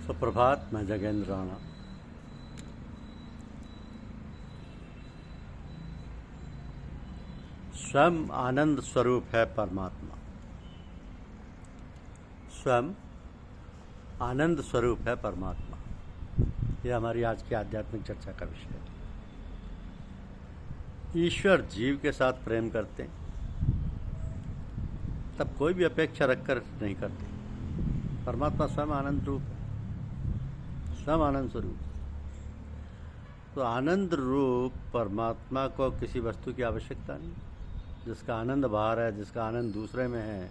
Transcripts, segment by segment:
सुप्रभात। मैं जगेंद्र राणा। स्वयं आनंद स्वरूप है परमात्मा। स्वयं आनंद स्वरूप है परमात्मा। यह हमारी आज की आध्यात्मिक चर्चा का विषय है। ईश्वर जीव के साथ प्रेम करते हैं तब कोई भी अपेक्षा रखकर नहीं करते। परमात्मा स्वयं आनंद रूप है, स्वयं आनंद स्वरूप। तो आनंद रूप परमात्मा को किसी वस्तु की आवश्यकता नहीं। जिसका आनंद बाहर है, जिसका आनंद दूसरे में है,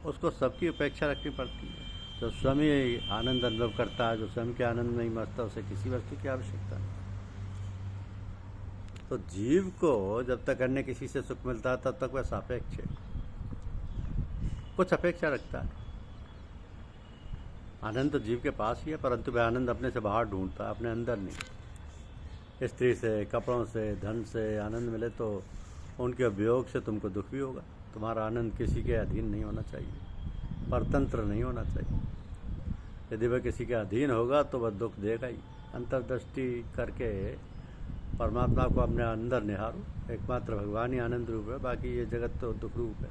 उसको सबकी अपेक्षा रखनी पड़ती है। जो स्वयं ही आनंद अनुभव करता है, जो स्वयं के आनंद नहीं मरता, उसे किसी वस्तु की आवश्यकता नहीं। तो जीव को जब तक अन्य किसी से सुख मिलता है तब तक वह सापेक्ष है, कुछ अपेक्षा रखता है। आनंद तो जीव के पास ही है, परंतु वह आनंद अपने से बाहर ढूंढता है, अपने अंदर नहीं। स्त्री से, कपड़ों से, धन से आनंद मिले तो उनके वियोग से तुमको दुख भी होगा। तुम्हारा आनंद किसी के अधीन नहीं होना चाहिए, परतंत्र नहीं होना चाहिए। यदि वह किसी के अधीन होगा तो वह दुख देगा ही। अंतर्दृष्टि करके परमात्मा को अपने अंदर निहारो। एकमात्र भगवान ही आनंद रूप है, बाकी ये जगत तो दुख रूप है।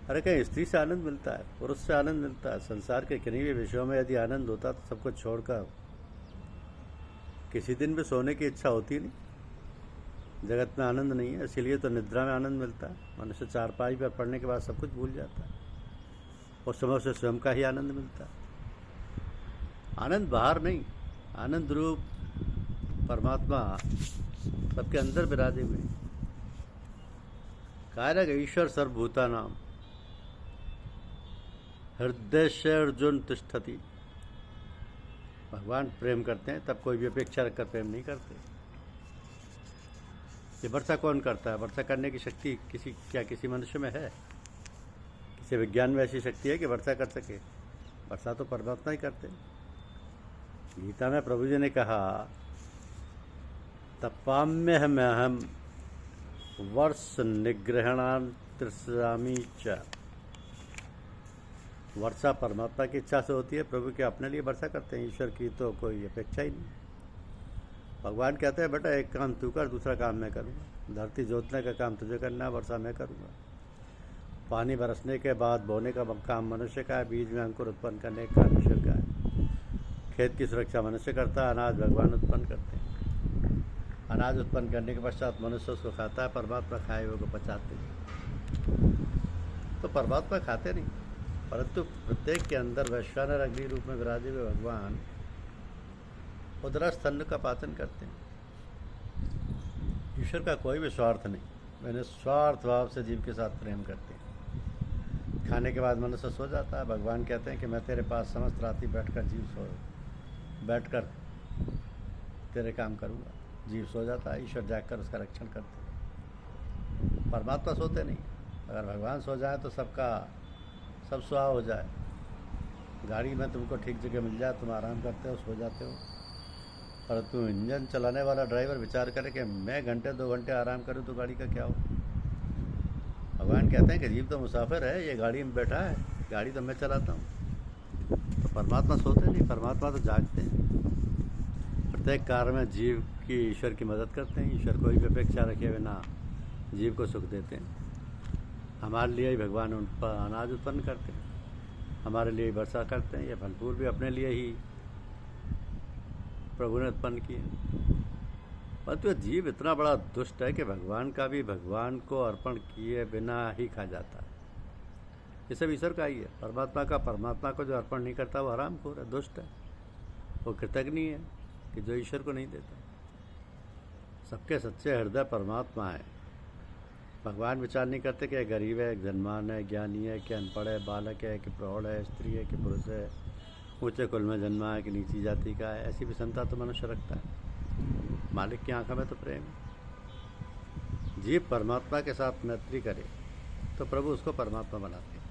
अरे कहीं स्त्री से आनंद मिलता है, पुरुष से आनंद मिलता है। संसार के किन्हीं भी विषयों में यदि आनंद होता तो सब कुछ छोड़कर किसी दिन भी सोने की इच्छा होती नहीं। जगत में आनंद नहीं है, इसीलिए तो निद्रा में आनंद मिलता है। मनुष्य चारपाई पर पड़ने के बाद सब कुछ भूल जाता है, उस समय से स्वयं का ही आनंद मिलता है। आनंद बाहर नहीं, आनंद रूप परमात्मा सबके अंदर विराजे हुए। कारक ईश्वर सर्वभूतानाम हृदय से अर्जुन तिष्ठति। भगवान प्रेम करते हैं तब कोई भी अपेक्षा रखकर प्रेम नहीं करते। ये वर्षा कौन करता है? वर्षा करने की शक्ति किसी मनुष्य में है? किसी विज्ञान में ऐसी शक्ति है कि वर्षा कर सके? वर्षा तो परमात्मा ही करते हैं। गीता में प्रभु जी ने कहा, तपाम्यहमहं वर्ष निग्रहणान् तृष्णामि च। वर्षा परमात्मा की इच्छा से होती है, प्रभु के अपने लिए वर्षा करते हैं। ईश्वर की तो कोई अपेक्षा ही नहीं। भगवान कहते हैं, बेटा एक काम तू कर, दूसरा काम मैं करूँगा। धरती जोतने का काम तुझे करना है, वर्षा मैं करूँगा। पानी बरसने के बाद बोने का काम मनुष्य का है, बीज में अंकुर उत्पन्न करने का काम ईश्वर का है। खेत की सुरक्षा मनुष्य करता है, अनाज भगवान उत्पन्न करते हैं। अनाज उत्पन्न करने के पश्चात मनुष्य उसको खाता है, परमात्मा खाए हुए को पचाते हैं। तो परमात्मा खाते नहीं, परंतु प्रत्येक के अंदर वैश्वानर अग्नि रूप में विराजे हुए भगवान उदरस्थ अन्न का पाचन करते हैं। ईश्वर का कोई भी स्वार्थ नहीं, मैंने स्वार्थ भाव से जीव के साथ प्रेम करते हैं। खाने के बाद मनुष्य सो जाता है। भगवान कहते हैं कि मैं तेरे पास समस्त रात्रि बैठकर तेरे काम करूँगा। जीव सो जाता है, ईश्वर जागकर उसका रक्षण करते हैं। परमात्मा सोते नहीं। अगर भगवान सो जाए तो सब सुहा हो जाए। गाड़ी में तुमको ठीक जगह मिल जाए, तुम आराम करते हो, सो जाते हो, परंतु इंजन चलाने वाला ड्राइवर विचार करे कि मैं घंटे 2 घंटे आराम करूं तो गाड़ी का क्या हो। भगवान कहते हैं कि जीव तो मुसाफिर है, ये गाड़ी में बैठा है, गाड़ी तो मैं चलाता हूँ। तो परमात्मा सोते नहीं, परमात्मा तो जागते हैं। प्रत्येक कार्य में जीव की ईश्वर की मदद करते हैं। ईश्वर कोई भी अपेक्षा रखे बिना जीव को सुख देते हैं। हमारे लिए ही भगवान उन पर अनाज उत्पन्न करते हैं, हमारे लिए ही वर्षा करते हैं। ये फल फूल भी अपने लिए ही प्रभु ने उत्पन्न किए। परंतु जीव इतना बड़ा दुष्ट है कि भगवान का भी भगवान को अर्पण किए बिना ही खा जाता है। ये सब ईश्वर का ही है। परमात्मा को जो अर्पण नहीं करता वो हरामखोर है, दुष्ट है, वो कृतज्ञ है कि जो ईश्वर को नहीं देता। सबके सच्चे हृदय परमात्मा है। भगवान विचार नहीं करते कि गरीब है, धनवान है, ज्ञानी है, कि अनपढ़ है, बालक है कि प्रौढ़ है, स्त्री है कि पुरुष है, ऊंचे कुल में जन्मा है कि नीची जाति का है। ऐसी विषमता तो मनुष्य रखता है। मालिक की आंखों में तो प्रेम है। जीव परमात्मा के साथ मैत्री करे तो प्रभु उसको परमात्मा बनाते हैं।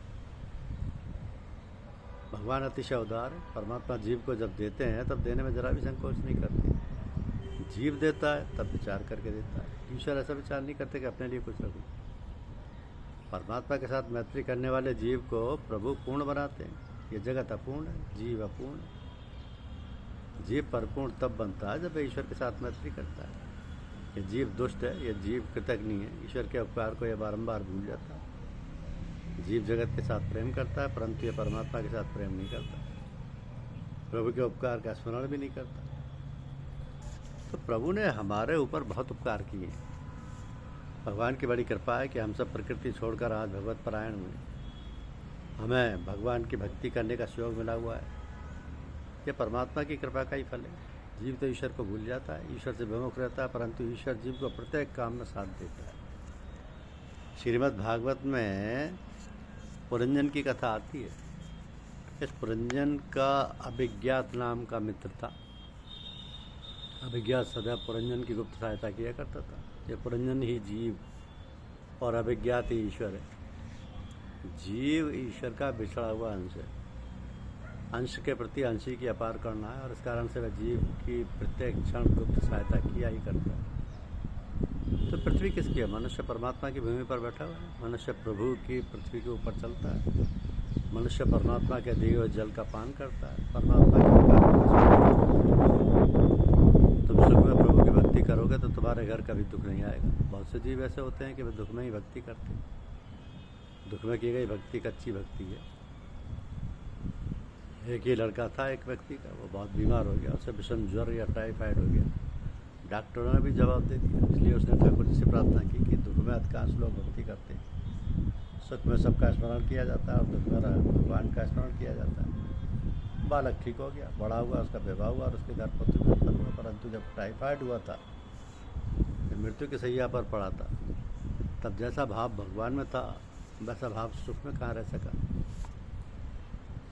भगवान अतिशय उदार है। परमात्मा जीव को जब देते हैं तब देने में जरा भी संकोच नहीं करते। जीव देता है तब विचार करके देता है। ईश्वर ऐसा विचार नहीं करते कि अपने लिए कुछ रखूं। परमात्मा के साथ मैत्री करने वाले जीव को प्रभु पूर्ण बनाते हैं। ये जगत अपूर्ण है, जीव अपूर्ण है। जीव परिपूर्ण तब बनता है जब ईश्वर के साथ मैत्री करता है। ये जीव दुष्ट है, ये जीव कृतज्ञ है, ईश्वर के उपकार को यह बारंबार भूल जाता है। जीव जगत के साथ प्रेम करता है, परंतु ये परमात्मा के साथ प्रेम नहीं करता, प्रभु के उपकार का स्मरण भी नहीं करता। तो प्रभु ने हमारे ऊपर बहुत उपकार किए हैं। भगवान की बड़ी कृपा है कि हम सब प्रकृति छोड़कर आज भगवत परायण हुए। हमें भगवान की भक्ति करने का सुयोग मिला हुआ है। ये परमात्मा की कृपा का ही फल है। जीव तो ईश्वर को भूल जाता है, ईश्वर से विमुख रहता है, परंतु ईश्वर जीव को प्रत्येक काम में साथ देता है। श्रीमद् भागवत में पुरंजन की कथा आती है। इस पुरंजन का अभिज्ञात नाम का मित्र था। अभिज्ञात सदैव पुरंजन की गुप्त सहायता किया करता था। ये पुरंजन ही जीव और अभिज्ञात ही ईश्वर है। जीव ईश्वर का बिछड़ा हुआ अंश है। अंश के प्रति अंशी की अपार करना है, और इस कारण से वह जीव की प्रत्येक क्षण गुप्त सहायता किया ही करता है। तो पृथ्वी किसकी है? मनुष्य परमात्मा की भूमि पर बैठा हुआ है। मनुष्य प्रभु की पृथ्वी के ऊपर चलता है। मनुष्य परमात्मा के दिए हुए जल का पान करता है। परमात्मा के तुम सुख में प्रभु की भक्ति करोगे तो तुम्हारे घर कभी दुख नहीं आएगा। बहुत से जीव ऐसे होते हैं कि वे दुख में ही भक्ति करते हैं। दुख में की गई भक्ति कच्ची भक्ति है। एक ही लड़का था एक व्यक्ति का, वो बहुत बीमार हो गया, उसे विषम ज्वर या टाइफाइड हो गया। डॉक्टरों ने भी जवाब दे दिया, इसलिए उसने ठाकुर जी से प्रार्थना की कि दुख में अधिकांश लोग भक्ति करते हैं। सुख में सबका स्मरण किया जाता है और दुख में भगवान का स्मरण किया जाता है। बालक ठीक हो गया, बड़ा हुआ, उसका विवाह हुआ और उसके घर पुत्र भी उत्पन्न हुआ। परंतु जब टाइफाइड हुआ था, जब मृत्यु की सैया पर पड़ा था, तब जैसा भाव भगवान में था वैसा भाव सुख में कहाँ रह सका।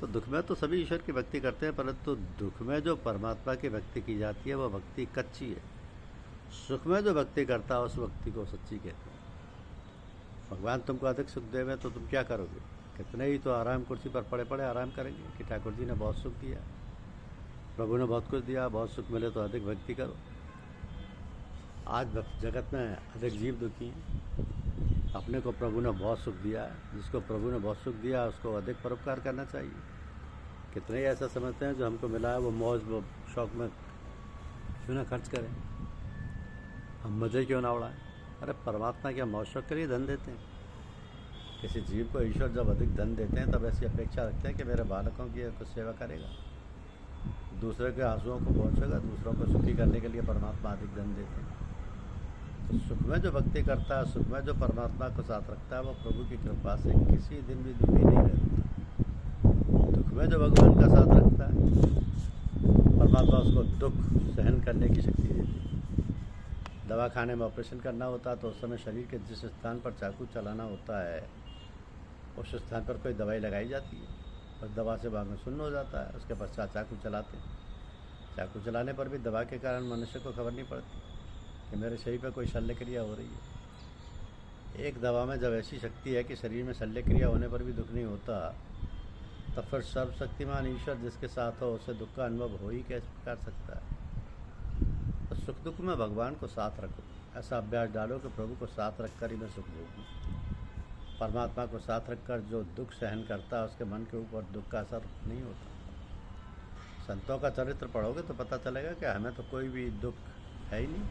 तो दुख में तो सभी ईश्वर की भक्ति करते हैं, परंतु दुख में जो परमात्मा की भक्ति की जाती है वह भक्ति कच्ची है। सुख में जो भक्ति करता है उस भक्ति को सच्ची कहते हैं। भगवान तुमको अधिक सुख देवे तो तुम क्या करोगे? कितने ही तो आराम कुर्सी पर पड़े पड़े आराम करेंगे कि ठाकुर जी ने बहुत सुख दिया, प्रभु ने बहुत कुछ दिया, बहुत सुख मिले तो अधिक भक्ति करो। आज जगत में अधिक जीव दुखी हैं। अपने को प्रभु ने बहुत सुख दिया है, जिसको प्रभु ने बहुत सुख दिया उसको अधिक परोपकार करना चाहिए। कितने ही ऐसा समझते हैं जो हमको मिला है वो मौज शौक में क्यों ना खर्च करें, हम मज़े क्यों ना उड़ाएं। अरे परमात्मा क्या मौज शौक के लिए धन देते हैं? किसी जीव को ईश्वर जब अधिक धन देते हैं तब ऐसी अपेक्षा रखते हैं कि मेरे बालकों की कुछ सेवा करेगा, दूसरे के आंसुओं को पहुँचेगा, दूसरों को सुखी करने के लिए परमात्मा अधिक धन देते हैं। तो सुख में जो भक्ति करता है, सुख में जो परमात्मा को साथ रखता है, वो प्रभु की कृपा से किसी दिन भी दुखी नहीं रहता। दुख में जो भगवान का साथ रखता है, परमात्मा उसको दुख सहन करने की शक्ति देती है। दवा खाने में ऑपरेशन करना होता है तो उस समय शरीर के जिस स्थान पर चाकू चलाना होता है उस स्थान पर कोई दवाई लगाई जाती है, उस दवा से भाग में सुन्न हो जाता है। उसके पश्चात चाकू चलाते हैं। चाकू चलाने पर भी दवा के कारण मनुष्य को खबर नहीं पड़ती कि मेरे शरीर पर कोई शल्य क्रिया हो रही है। एक दवा में जब ऐसी शक्ति है कि शरीर में शल्य क्रिया होने पर भी दुख नहीं होता, तब फिर सर्वशक्तिमान ईश्वर जिसके साथ हो उसे दुख का अनुभव हो ही कैसे कर सकता है। तो सुख दुख में भगवान को साथ रखो, ऐसा अभ्यास डालो कि प्रभु को साथ रखकर ही मैं सुख भोगूं। परमात्मा को साथ रखकर जो दुख सहन करता है उसके मन के ऊपर दुख का असर नहीं होता। संतों का चरित्र पढ़ोगे तो पता चलेगा कि हमें तो कोई भी दुख है ही नहीं।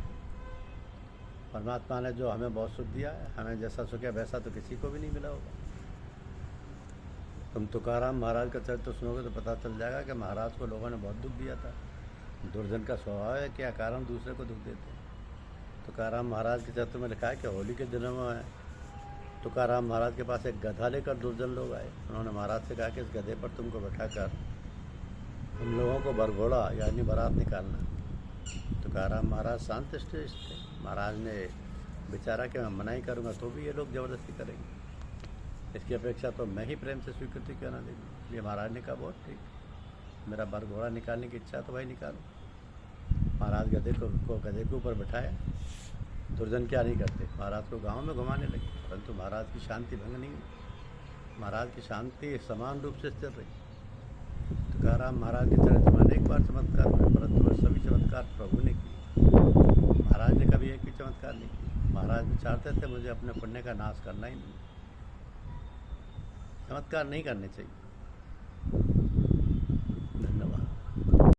परमात्मा ने जो हमें बहुत सुख दिया है, हमें जैसा सुख है वैसा तो किसी को भी नहीं मिला होगा। तुम तुकाराम महाराज का चरित्र सुनोगे तो पता चल जाएगा कि महाराज को लोगों ने बहुत दुख दिया था। दुर्जन का स्वभाव है क्या कारण दूसरे को दुख देते हैं। तुकाराम महाराज के चरित्र में लिखा है कि होली के दिनों में तुकाराम महाराज के पास एक गधा लेकर दुर्जन लोग आए। उन्होंने महाराज से कहा कि इस गधे पर तुमको बैठाकर हम लोगों को बरघोड़ा यानी बारात निकालना। तुकाराम महाराज शांत थे। महाराज ने विचारा कि मैं मना ही करूँगा तो भी ये लोग ज़बरदस्ती करेंगे, इसकी अपेक्षा तो मैं ही प्रेम से स्वीकृति क्यों ना देंगे। इसलिए महाराज ने कहा बहुत ठीक, मेरा बरघोड़ा निकालने की इच्छा तो भाई निकालो। महाराज गधे के ऊपर बैठाया। दुर्जन क्या नहीं करते, महाराज को गांव में घुमाने लगे, परंतु महाराज की शांति भंग नहीं हुई। महाराज की शांति समान रूप से स्थिर रही। तुकाराम महाराज के चरित्र में अनेक बार चमत्कार हुए, परंतु वह सभी चमत्कार प्रभु ने किए। महाराज ने कभी एक भी चमत्कार नहीं किया। महाराज विचारते थे मुझे अपने पुण्य का नाश करना ही नहीं, चमत्कार नहीं करने चाहिए।